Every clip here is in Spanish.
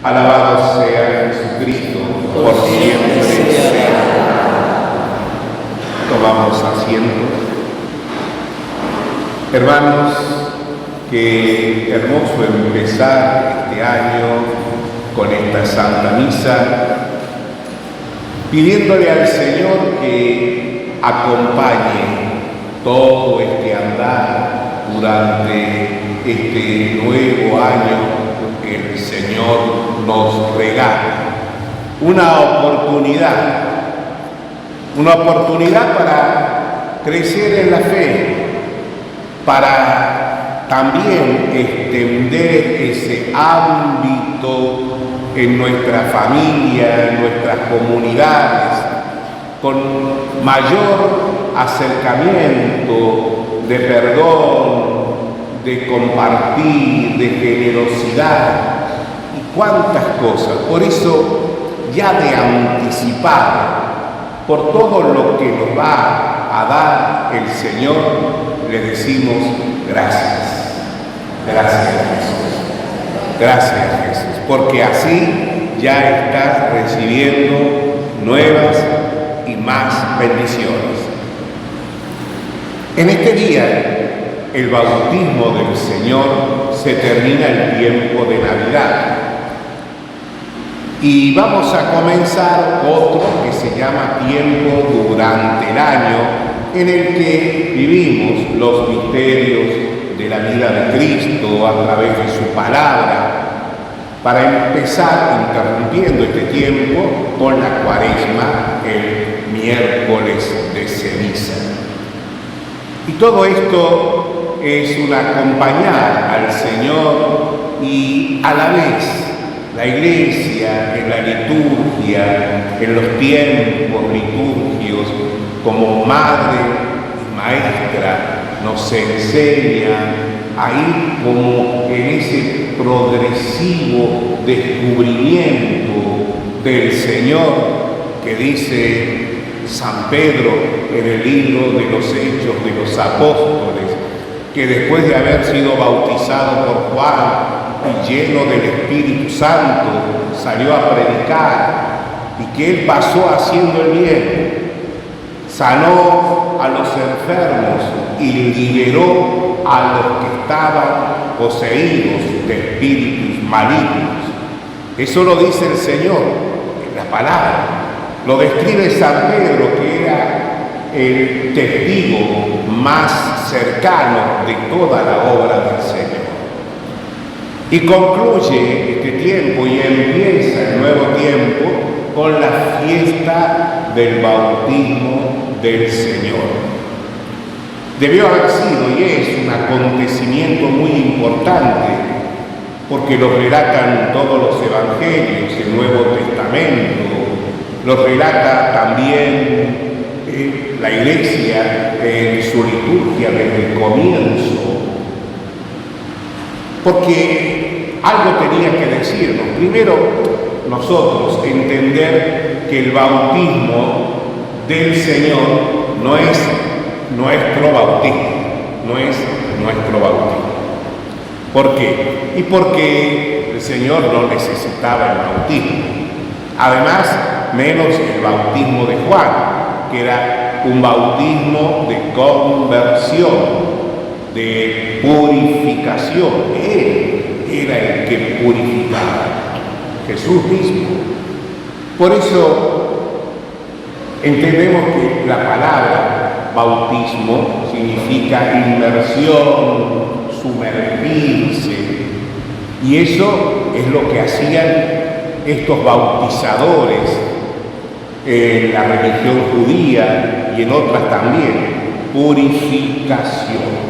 Alabado sea Jesucristo, por siempre sea. Tomamos asiento. Hermanos, qué hermoso empezar este año con esta Santa Misa, pidiéndole al Señor que acompañe todo este andar durante este nuevo año que el Señor nos regala. Una oportunidad para crecer en la fe, para también extender ese ámbito en nuestra familia, en nuestras comunidades, con mayor acercamiento de perdón, de compartir, de generosidad y cuántas cosas. Por eso, ya de anticipar, por todo lo que nos va a dar el Señor, le decimos gracias. Gracias, Jesús. Gracias, Jesús, porque así ya estás recibiendo nuevas y más bendiciones. En este día, el bautismo del Señor, se termina el tiempo de Navidad. Y vamos a comenzar otro que se llama tiempo durante el año, en el que vivimos los misterios de la vida de Cristo a través de su palabra, para empezar interrumpiendo este tiempo con la Cuaresma, el miércoles de ceniza. Y todo esto es un acompañar al Señor y a la vez la Iglesia en la liturgia, en los tiempos liturgios, como madre y maestra, nos enseña a ir como en ese progresivo descubrimiento del Señor que dice San Pedro en el libro de los Hechos de los Apóstoles, que después de haber sido bautizado por Juan y lleno del Espíritu Santo, salió a predicar, y que él pasó haciendo el bien, sanó a los enfermos y liberó a los que estaban poseídos de espíritus malignos. Eso lo dice el Señor en la palabra. Lo describe San Pedro, que era el testigo más cercano de toda la obra del Señor. Y concluye este tiempo y empieza el nuevo tiempo con la fiesta del bautismo del Señor. Debió haber sido y es un acontecimiento muy importante, porque lo relatan todos los evangelios, el Nuevo Testamento, lo relata también la Iglesia en su liturgia desde el comienzo, porque algo tenía que decirnos. Primero, nosotros entender que el bautismo del Señor no es nuestro bautismo, no es nuestro bautismo. ¿Por qué? Y porque el Señor no necesitaba el bautismo. Además, menos el bautismo de Juan, que era un bautismo de conversión, de purificación. Él era el que purificaba, Jesús mismo. Por eso entendemos que la palabra bautismo significa inmersión, sumergirse, y eso es lo que hacían estos bautizadores en la religión judía y en otras también, purificación.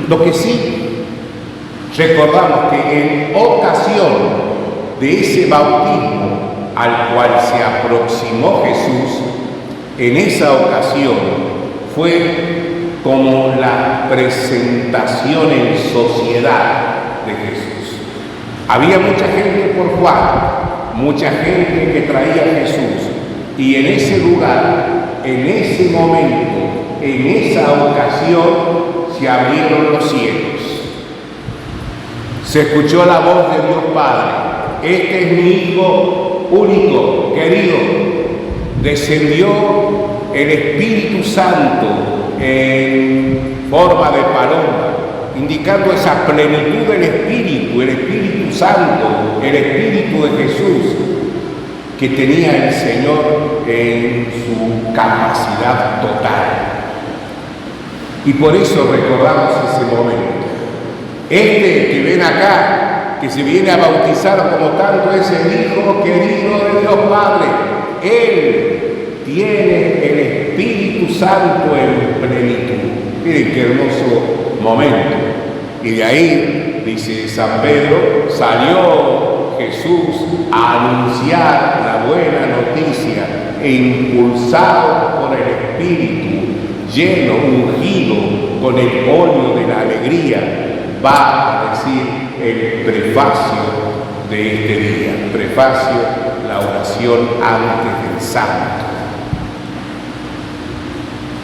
Lo que sí recordamos que en ocasión de ese bautismo al cual se aproximó Jesús, en esa ocasión fue como la presentación en sociedad de Jesús. Había mucha gente por Juan, mucha gente que traía a Jesús, y en ese lugar, en ese momento, en esa ocasión, se abrieron los cielos. Se escuchó la voz de Dios Padre este es mi Hijo único, querido. Descendió el Espíritu Santo en forma de paloma, indicando esa plenitud del Espíritu, el Espíritu Santo, el Espíritu de Jesús, que tenía el Señor en su capacidad total. Y por eso recordamos ese momento. Este que ven acá, que se viene a bautizar como tanto, es el Hijo querido de Dios Padre. Él tiene el Espíritu Santo en plenitud. Miren qué hermoso momento. Y de ahí, dice San Pedro, salió Jesús a anunciar la buena noticia e impulsado por el Espíritu, lleno, ungido con el óleo de la alegría, va a decir el prefacio de este día. Prefacio, la oración antes del santo.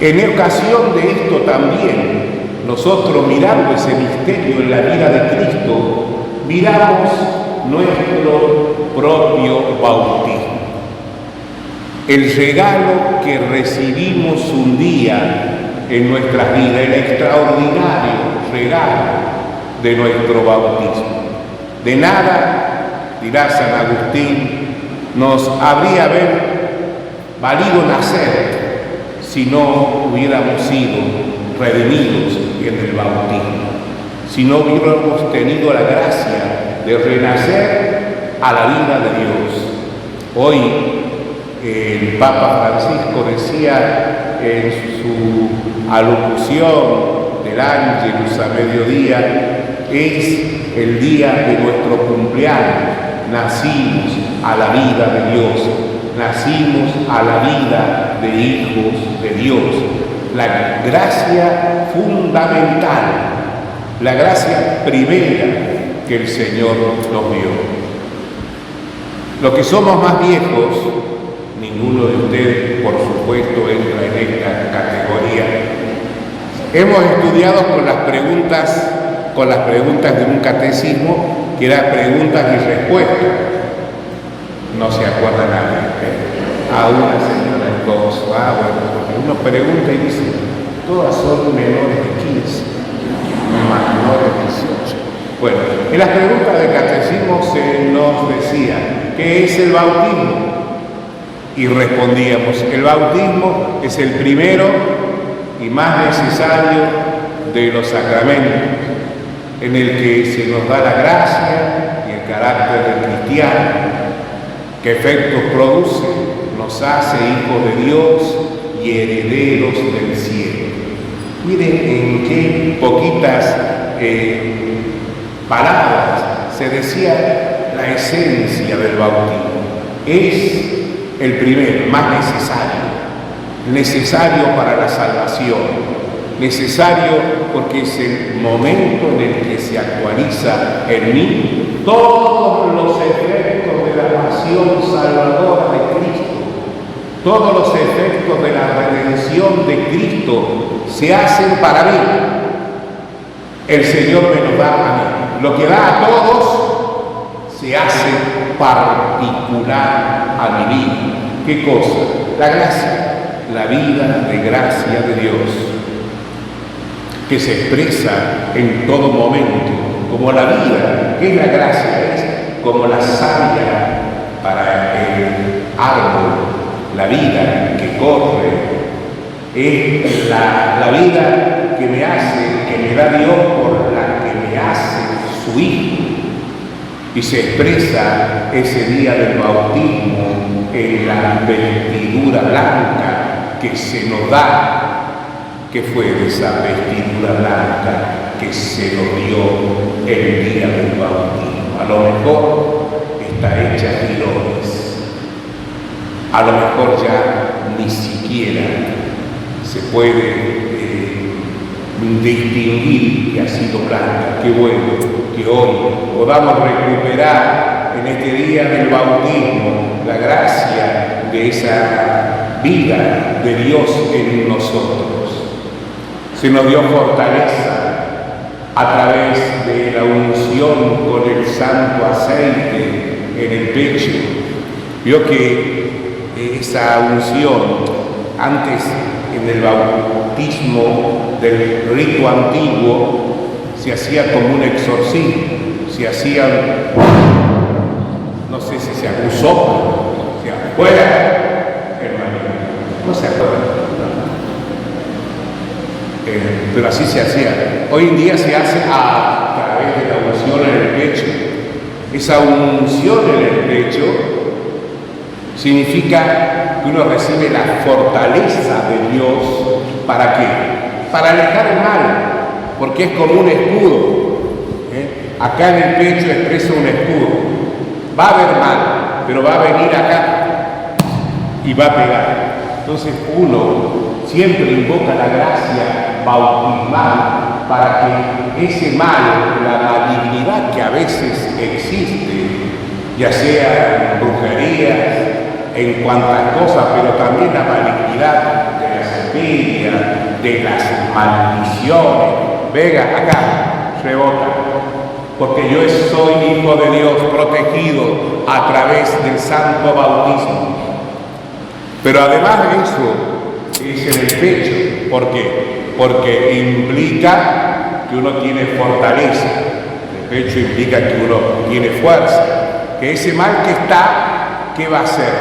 En ocasión de esto también, nosotros mirando ese misterio en la vida de Cristo, miramos nuestro propio bautismo. El regalo que recibimos un día en nuestras vidas, el extraordinario regalo de nuestro bautismo. De nada, dirá San Agustín, nos habría valido nacer si no hubiéramos sido redimidos en el bautismo, si no hubiéramos tenido la gracia de renacer a la vida de Dios. Hoy el Papa Francisco decía en su alocución del Ángelus a mediodía, es el día de nuestro cumpleaños, nacimos a la vida de Dios, nacimos a la vida de hijos de Dios. La gracia fundamental, la gracia primera que el Señor nos dio. Los que somos más viejos, ninguno de ustedes, por supuesto, entra en esta categoría. Hemos estudiado con las preguntas de un catecismo, que eran preguntas y respuestas. No se acuerda nadie. A una señora en dos, porque uno pregunta y dice, todas son menores de 15, menores de 18. Bueno, en las preguntas del catecismo se nos decía, ¿qué es el bautismo? Y respondíamos, el bautismo es el primero y más necesario de los sacramentos, en el que se nos da la gracia y el carácter del cristiano, que efectos produce, nos hace hijos de Dios y herederos del cielo. Miren en qué poquitas palabras se decía la esencia del bautismo. Es el primero, más necesario para la salvación, necesario porque es el momento en el que se actualiza en mí todos los efectos de la pasión salvadora de Cristo, todos los efectos de la redención de Cristo se hacen para mí. El Señor me lo da a mí. Lo que da a todos se hace particular a mi vida. ¿Qué cosa? La gracia, la vida de gracia de Dios, que se expresa en todo momento, como la vida, que es la gracia, es como la savia para el árbol, la vida que corre, es la vida que me hace, que me da Dios por la que me hace su hijo. Y se expresa ese día del bautismo en la vestidura blanca que se nos da. ¿Qué fue de esa vestidura blanca que se nos dio el día del bautismo? A lo mejor está hecha de flores, a lo mejor ya ni siquiera se puede distinguir que ha sido blanca. Qué bueno que hoy podamos recuperar en este día del bautismo la gracia de esa vida de Dios en nosotros. Se nos dio fortaleza a través de la unción con el santo aceite en el pecho. Vio que esa unción, antes en el bautismo del rito antiguo, se hacía como un exorcismo, se hacía, no sé si se acusó, o sea, fuera, hermano, no se acuerdan. Pero así se hacía. Hoy en día se hace a través de la unción en el pecho. Esa unción en el pecho significa que uno recibe la fortaleza de Dios. ¿Para qué? Para alejar el mal, porque es como un escudo. Acá en el pecho expresa un escudo. Va a haber mal, pero va a venir acá y va a pegar. Entonces uno siempre invoca la gracia bautismal para que ese mal, la malignidad que a veces existe, ya sea en brujerías, en cuantas cosas, pero también la malignidad de las envidias, de las maldiciones, venga acá, rebota, porque yo soy hijo de Dios, protegido a través del santo bautismo. Pero además de eso, es en el pecho. ¿Por qué? Porque implica que uno tiene fortaleza. El pecho implica que uno tiene fuerza. Que ese mal que está, ¿qué va a hacer?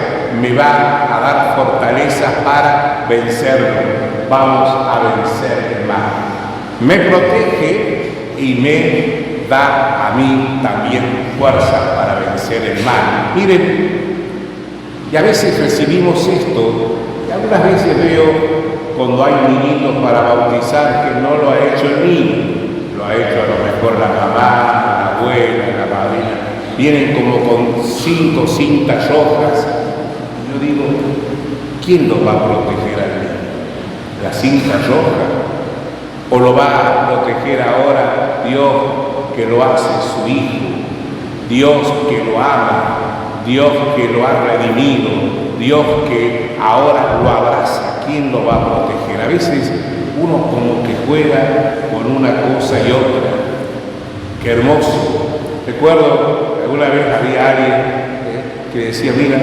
Me va a dar fortaleza para vencerlo. Vamos a vencer el mal. Me protege y me da a mí también fuerza para vencer el mal. Miren, y a veces recibimos esto, y algunas veces veo cuando hay niñitos para bautizar que no lo ha hecho el niño, lo ha hecho a lo mejor la mamá, la abuela, la madrina, vienen como con 5 cintas rojas. Yo digo, ¿quién lo va a proteger al niño? ¿La cinta roja? ¿O lo va a proteger ahora Dios que lo hace su hijo? Dios que lo ama, Dios que lo ha redimido, Dios que ahora lo abraza. ¿Quién lo va a proteger? A veces uno como que juega con una cosa y otra. Qué hermoso. Recuerdo, alguna vez había alguien que decía, mira,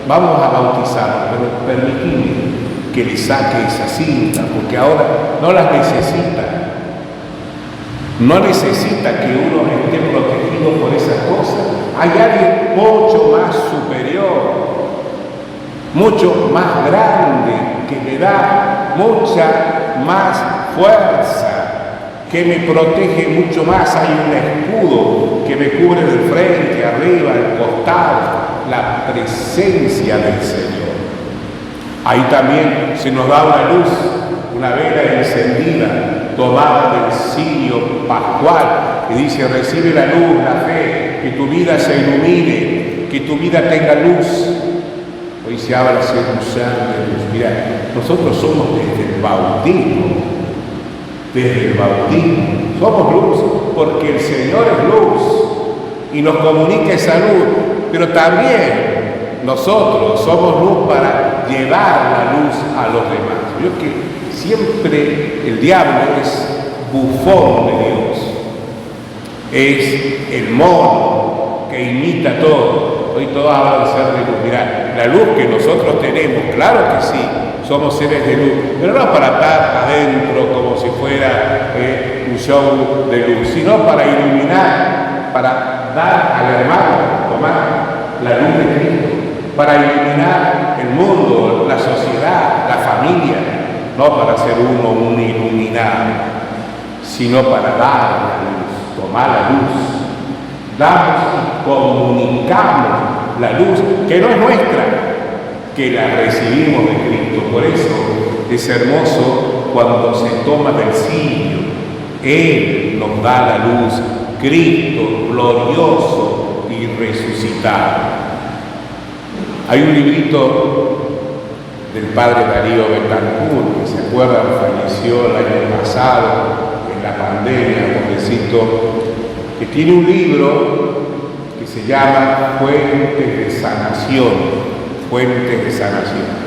vamos a bautizar, pero permíteme que le saque esa cinta, porque ahora no las necesita. No necesita que uno esté protegido por esas cosas. Hay alguien mucho más superior, mucho más grande, que me da mucha más fuerza, que me protege mucho más. Hay un escudo que me cubre del frente, arriba, el costado, la presencia del Señor. Ahí también se nos da una luz, una vela encendida, tomada del cirio pascual, que dice, recibe la luz, la fe, que tu vida se ilumine, que tu vida tenga luz. Hoy se habla de ser un ser de luz. Mira, nosotros somos desde el bautismo, somos luz, porque el Señor es luz y nos comunica esa luz, pero también nosotros somos luz para llevar la luz a los demás. Yo que siempre el diablo es bufón de Dios, es el mono que imita todo. Hoy todos hablan de ser de luz. Mirá, la luz que nosotros tenemos, claro que sí, somos seres de luz, pero no para estar adentro como si fuera un show de luz, sino para iluminar, para dar al hermano, tomar la luz de Cristo, para iluminar el mundo, la sociedad, la familia, no para ser uno un iluminado, sino para dar la luz, tomar la luz. Damos y comunicamos la luz que no es nuestra, que la recibimos de Cristo. Por eso es hermoso cuando se toma del cirio. Él nos da la luz, Cristo glorioso y resucitado. Hay un librito del padre Darío Betancourt, que se acuerdan, falleció el año pasado en la pandemia, pobrecito, que tiene un libro que se llama Fuentes de Sanación. Fuentes de Sanación.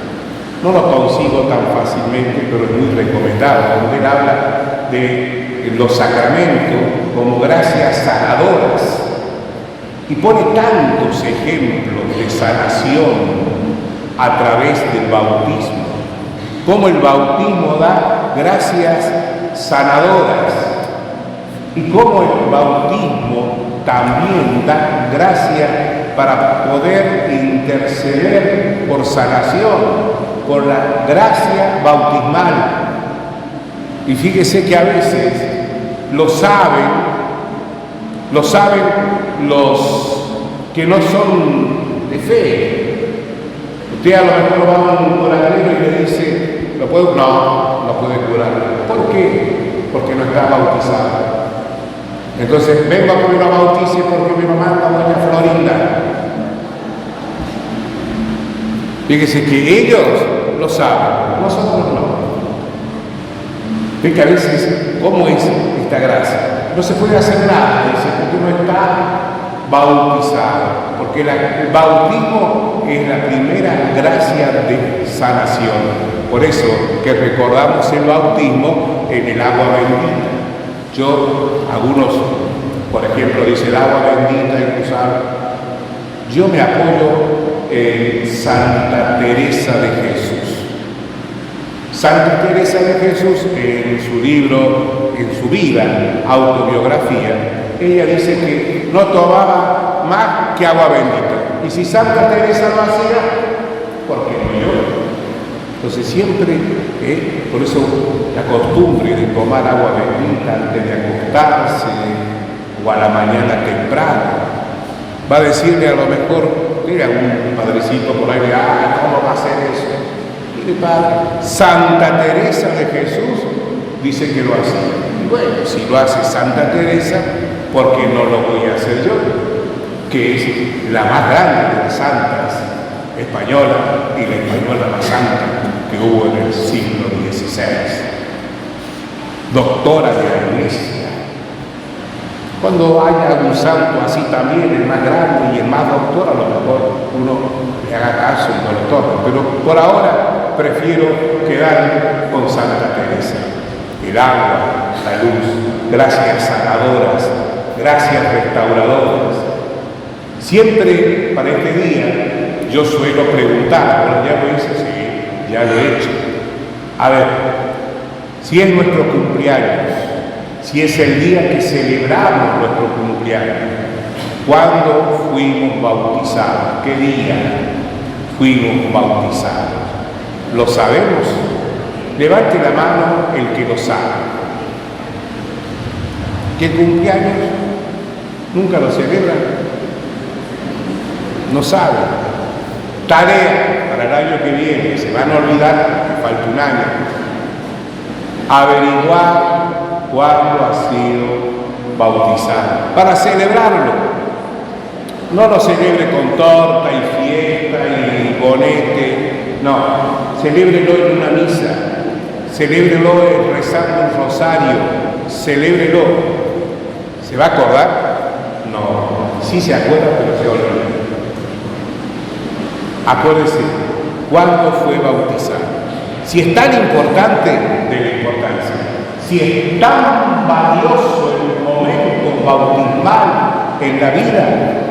No lo consigo tan fácilmente, pero es muy recomendado, donde él habla de los sacramentos como gracias sanadoras. y pone tantos ejemplos de sanación a través del bautismo, como el bautismo da gracias sanadoras y como el bautismo también da gracias para poder interceder por sanación, por la gracia bautismal. Y fíjese que a veces lo saben los que no son de fe. Usted a lo mejor va a un curandero y le dice, ¿lo puedo? No, no puede curar. ¿Por qué? Porque no está bautizado. Entonces, vengo a que me lo bautice porque me lo manda doña Florinda. Fíjese que ellos lo saben, nosotros no. Ve que a veces, ¿cómo es esta gracia? No se puede hacer nada, dice, porque no está bautizado. Porque el bautismo es la primera gracia de sanación. Por eso que recordamos el bautismo en el agua bendita. Algunos, por ejemplo, dicen el agua bendita y usar. Yo me apoyo en Santa Teresa de Jesús. Santa Teresa de Jesús, en su libro, en su vida, autobiografía, ella dice que no tomaba más que agua bendita. Y si Santa Teresa lo hacía, ¿por qué no yo? Entonces siempre, por eso la costumbre de tomar agua bendita antes de acostarse o a la mañana temprano, va a decirle a lo mejor, mira, un padrecito por ahí, ¿cómo va a hacer eso? Mire, padre, Santa Teresa de Jesús dice que lo hacía. Y bueno, si lo hace Santa Teresa, ¿por qué no lo voy a hacer yo? Que es la más grande de las santas españolas y la española más santa que hubo en el siglo XVI. Doctora de la Iglesia. Cuando haya algún santo así también, el más grande y el más doctor, a lo mejor uno le haga caso y no lo tome. Pero por ahora prefiero quedar con Santa Teresa. El agua, la luz, gracias sanadoras, gracias restauradoras. Siempre para este día yo suelo preguntar, bueno, ya lo hice, sí, ya lo he hecho. A ver, si es nuestro cumpleaños, si es el día que celebramos nuestro cumpleaños, ¿cuándo fuimos bautizados? ¿Qué día fuimos bautizados? ¿Lo sabemos? Levante la mano el que lo sabe. ¿Qué cumpleaños? ¿Nunca lo celebran? No sabe. Tarea para el año que viene, se van a olvidar que falta un año. Averiguar cuándo ha sido bautizado, para celebrarlo. No lo celebre con torta y fiesta y bonete, no, celébrelo en una misa, celébrelo rezando un rosario, celébrelo. ¿Se va a acordar? No, sí se acuerda, pero se olvida. Acuérdese, ¿cuándo fue bautizado? Si es tan importante, de la importancia. Si es tan valioso el momento bautismal en la vida,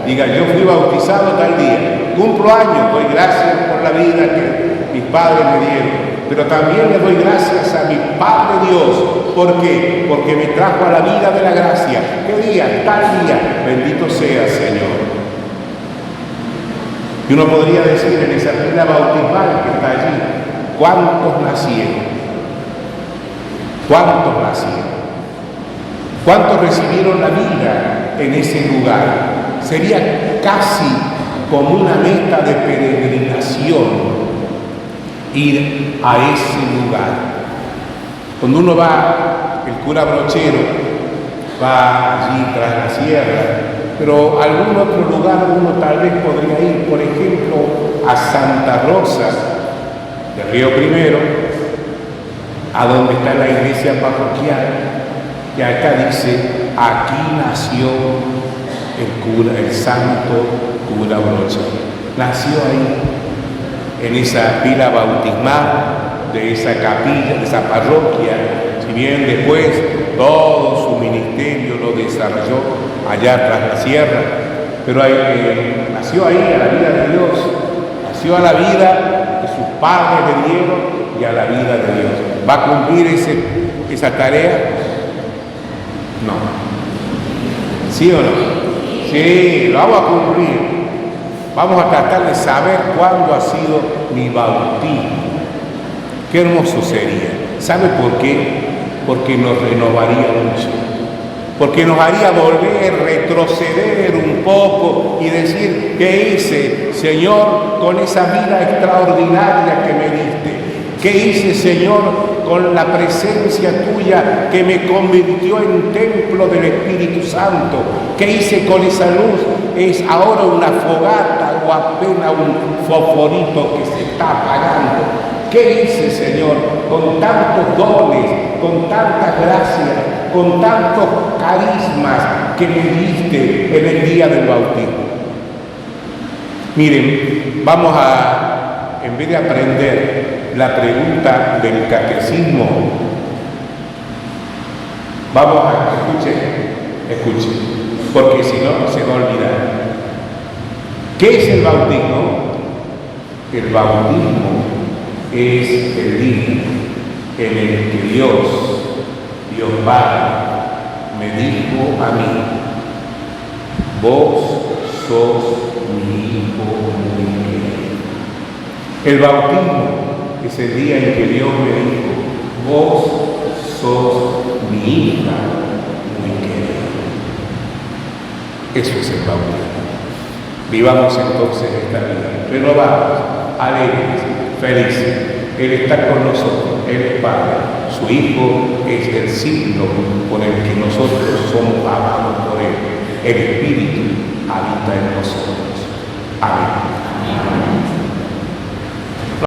diga, yo fui bautizado tal día, cumplo años, doy gracias por la vida que mis padres me dieron, pero también le doy gracias a mi Padre Dios. ¿Por qué? Porque me trajo a la vida de la gracia. ¿Qué día? Tal día. Bendito sea, Señor. Y uno podría decir en esa pila bautismal que está allí, ¿cuántos nacieron? ¿Cuántos nacieron? ¿Cuántos recibieron la vida en ese lugar? Sería casi como una meta de peregrinación ir a ese lugar. Cuando uno va, el cura Brochero va allí tras la sierra, pero a algún otro lugar uno tal vez podría ir, por ejemplo, a Santa Rosa del Río Primero, a donde está la iglesia parroquial, que acá dice, aquí nació el santo cura Brochero. Nació ahí, en esa pila bautismal de esa capilla, de esa parroquia. Si bien después todo su ministerio lo desarrolló allá tras la sierra, pero nació ahí a la vida de Dios, nació a la vida que sus padres le dieron y a la vida de Dios. ¿Va a cumplir esa tarea? No. ¿Sí o no? Sí, lo vamos a cumplir. Vamos a tratar de saber cuándo ha sido mi bautismo. Qué hermoso sería. ¿Sabe por qué? Porque nos renovaría mucho. Porque nos haría volver, retroceder un poco y decir, ¿qué hice, Señor, con esa vida extraordinaria que me diste? ¿Qué hice, Señor, con la presencia tuya que me convirtió en templo del Espíritu Santo? ¿Qué hice con esa luz? ¿Es ahora una fogata o apenas un fosforito que se está apagando? ¿Qué hice, Señor, con tantos dones, con tantas gracias, con tantos carismas que me diste en el día del bautismo? Miren, vamos a, en vez de aprender la pregunta del catecismo, vamos a, escuchen, porque si no se va a olvidar. ¿Qué es el bautismo? El bautismo es el día en el que Dios Padre, me dijo a mí, vos sos mi hijo muy querido. El bautismo es el día en que Dios me dijo, vos sos mi hija muy querida. Eso es el bautismo. Vivamos entonces esta vida renovados, alegres, felices. Él está con nosotros, Él es Padre, su Hijo es el signo por el que nosotros somos amados por Él. El Espíritu habita en nosotros. Amén.